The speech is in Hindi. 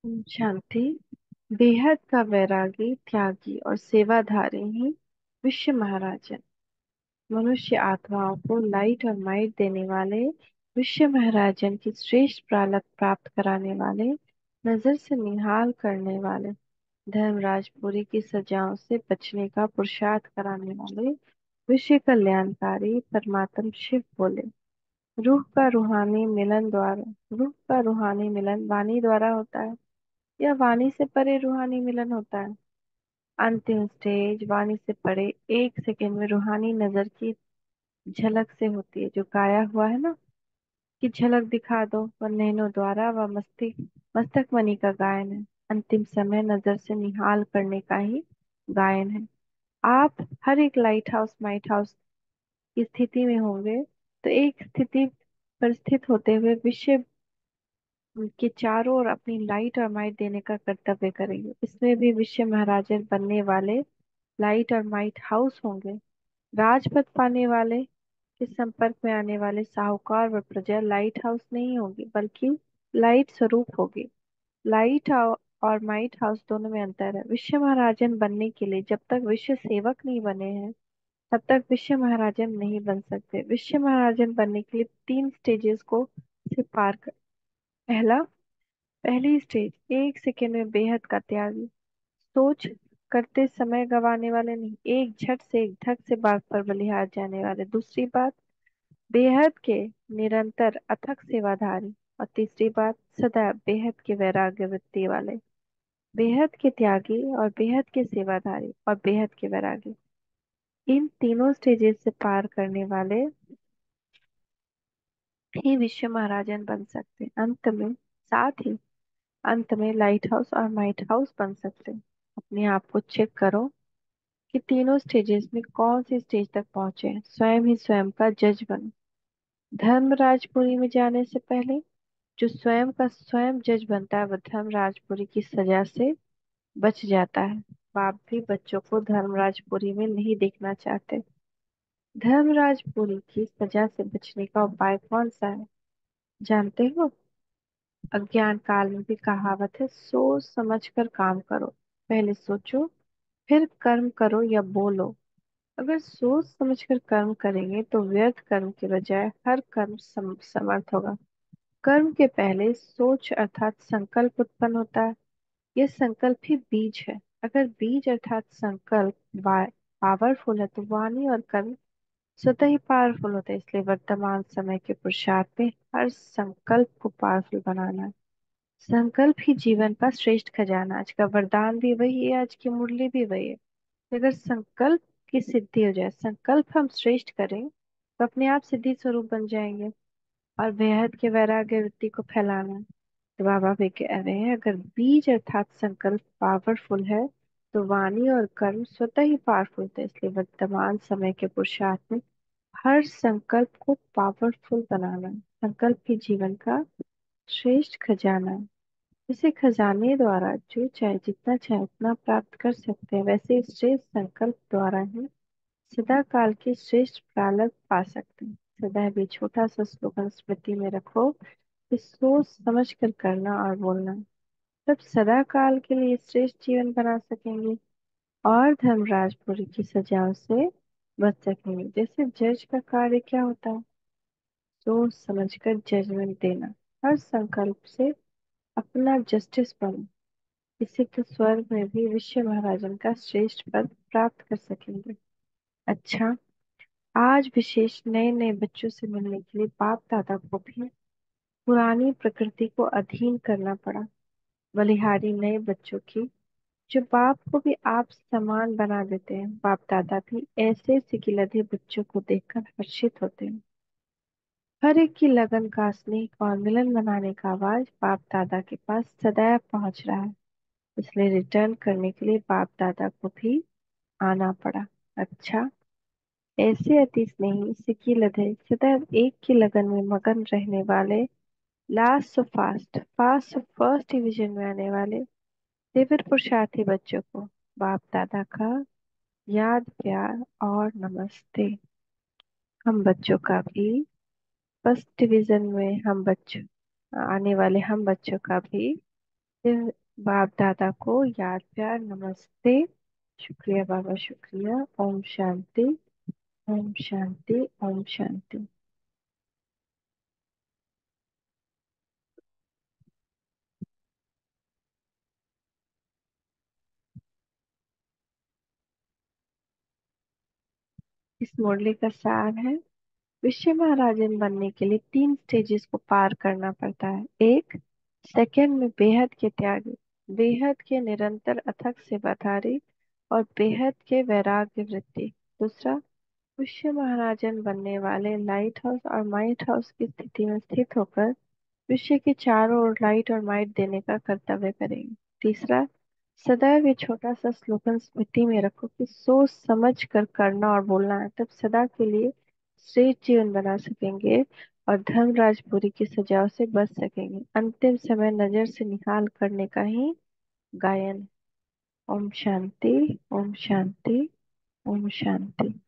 शांति। बेहद का वैरागी, त्यागी और सेवाधारी ही विश्व महाराज है। मनुष्य आत्माओं को लाइट और माइट देने वाले, विश्व महाराजन की श्रेष्ठ प्रालब्ध प्राप्त कराने वाले, नजर से निहाल करने वाले, धर्मराजपुरी की सजाओं से बचने का पुरुषार्थ कराने वाले, विश्व कल्याणकारी परमात्म शिव बोले। रूह का रूहानी मिलन वाणी द्वारा होता है या वाणी से परे रूहानी मिलन होता है। अंतिम स्टेज वाणी से परे 1 सेकंड में रूहानी नजर की झलक से होती है, जो गाया हुआ है ना कि झलक दिखा दो, वह नैनों द्वारा व मस्तिष्क मस्तक मणि का गायन है। अंतिम समय नजर से निहाल करने का ही गायन है। आप हर एक लाइट हाउस माइट हाउस की स्थिति में होंगे तो एक स्थिति पर स्थित होते हुए विश्व के चारों ओर अपनी लाइट और माइट देने का कर्तव्य करेंगे। इसमें भी विश्व महाराजा बनने वाले लाइट और माइट हाउस होंगे। राजपद पाने वाले के संपर्क में आने वाले साहूकार व प्रजा लाइट हाउस नहीं होगी, बल्कि लाइट स्वरूप होगी। और माइट हाउस दोनों में अंतर है। विश्व महाराजन बनने के लिए जब तक विश्व सेवक नहीं बने हैं, तब तक विश्व महाराजन नहीं बन सकते। विश्व महाराजन बनने के लिए 3 स्टेजेस को से पार कर। पहला पहली स्टेज 1 सेकंड में बेहद का त्यागी, सोच करते समय गंवाने वाले नहीं, एक झट से एक धक से बाग पर बलिहार जाने वाले। दूसरी बात, बेहद के निरंतर अथक सेवाधारी। और तीसरी बात, सदा बेहद के वैराग्य वृत्ति वाले। बेहद के त्यागी और बेहद के सेवाधारी और बेहद के वैरागी, इन तीनों स्टेजेस से पार करने वाले ही विश्व महाराजन बन सकते। अंत में लाइट हाउस और माइट हाउस बन सकते। अपने आप को चेक करो कि तीनों स्टेजेस में कौन सी स्टेज तक पहुंचे हैं। स्वयं ही स्वयं का जज बनो। धर्मराजपुरी में जाने से पहले जो स्वयं का स्वयं जज बनता है, वह धर्मराजपुरी की सजा से बच जाता है। बाप भी बच्चों को धर्मराजपुरी में नहीं देखना चाहते। धर्मराजपुरी की सजा से बचने का उपाय कौन सा है, जानते हो? अज्ञान काल में भी कहावत है, सोच समझ कर काम करो। पहले सोचो, फिर कर्म करो या बोलो। अगर सोच समझकर कर्म करेंगे तो व्यर्थ कर्म के बजाय हर कर्म समर्थ होगा। कर्म के पहले सोच अर्थात संकल्प उत्पन्न होता है। यह संकल्प ही बीज है। अगर बीज अर्थात संकल्प पावरफुल है तो वाणी और कर्म स्वतः ही पावरफुल होता है। इसलिए वर्तमान समय के पुरुषार्थ में हर संकल्प को पावरफुल बनाना है। संकल्प ही जीवन का श्रेष्ठ खजाना। आज का वरदान भी वही है, आज की मुरली भी वही है। अगर संकल्प की सिद्धि हो जाए, संकल्प हम श्रेष्ठ करें तो अपने आप सिद्धि स्वरूप बन जाएंगे। और बेहद के वैराग्य वृत्ति को फैलाना है। तो बाबा भी कह रहे हैं, अगर बीज अर्थात संकल्प पावरफुल है तो वाणी और कर्म स्वतः ही पावरफुल थे। इसलिए वर्तमान समय के पुरुषार्थ में हर संकल्प को पावरफुल बनाना है। संकल्प ही जीवन का श्रेष्ठ खजाना है। इसे खजाने द्वारा जो चाहे जितना चाहे उतना प्राप्त कर सकते हैं। वैसे इस श्रेष्ठ संकल्प द्वारा ही सदा काल के श्रेष्ठ प्रालब्ध पा सकते हैं। सदा भी छोटा सा स्लोगन स्मृति में रखो कि सोच समझ कर करना और बोलना, तब सदा काल के लिए श्रेष्ठ जीवन बना सकेंगे और धर्मराजपुरी की सजाओं से बच सकेंगे। जैसे जज का कार्य क्या होता है, सोच समझकर जजमेंट देना, हर संकल्प से अपना जस्टिस बनो। इससे तो स्वर्ग में भी विश्व महाराजन का श्रेष्ठ पद प्राप्त कर सकेंगे। अच्छा, आज विशेष नए नए बच्चों से मिलने के लिए बाप दादा को भी पुरानी प्रकृति को अधीन करना पड़ा। बलिहारी नए बच्चों की, जो बाप को भी आप समान बना देते हैं। बाप दादा भी ऐसे सिकिलधे बच्चों को देखकर हर्षित होते हैं। हर एक की लगन का स्नेह और मिलन मनाने का आवाज बाप दादा के पास सदैव पहुंच रहा है। इसलिए रिटर्न करने के लिए बाप दादा को भी आना पड़ा। अच्छा, ऐसे अति स्नेही सिकिलधे सदैव एक की लगन में मगन रहने वाले, last so fast fast so first division में आने वाले दिव्य पुरुषार्थी बच्चों को बाप दादा का याद प्यार और नमस्ते। हम बच्चों का भी फर्स्ट डिवीजन में हम बच्चों आने वाले हम बच्चों का भी फिर बाप दादा को याद प्यार नमस्ते। शुक्रिया बाबा, शुक्रिया। ओम शांति। ओम शांति। ओम शांति। इस मुरली का सार है, विश्व महाराजन बनने के लिए तीन स्टेजेस को पार करना पड़ता है। एक, सेकंड में बेहद के त्यागी, बेहद के निरंतर अथक सेवाधारी और बेहद के वैराग्य वृत्ति। दूसरा, विश्व महाराजन बनने वाले लाइट हाउस और माइट हाउस की स्थिति में स्थित होकर विश्व के चारों ओर लाइट और माइट देने का कर्तव्य करेंगे। तीसरा, सदैव ये छोटा सा स्लोगन स्मृति में रखो कि सोच समझ कर करना और बोलना है, तब सदा के लिए श्रेष्ठ जीवन बना सकेंगे और धर्मराजपुरी की सजाओं से बच सकेंगे। अंतिम समय नजर से निकाल करने का ही गायन। ओम शांति। ओम शांति। ओम शांति।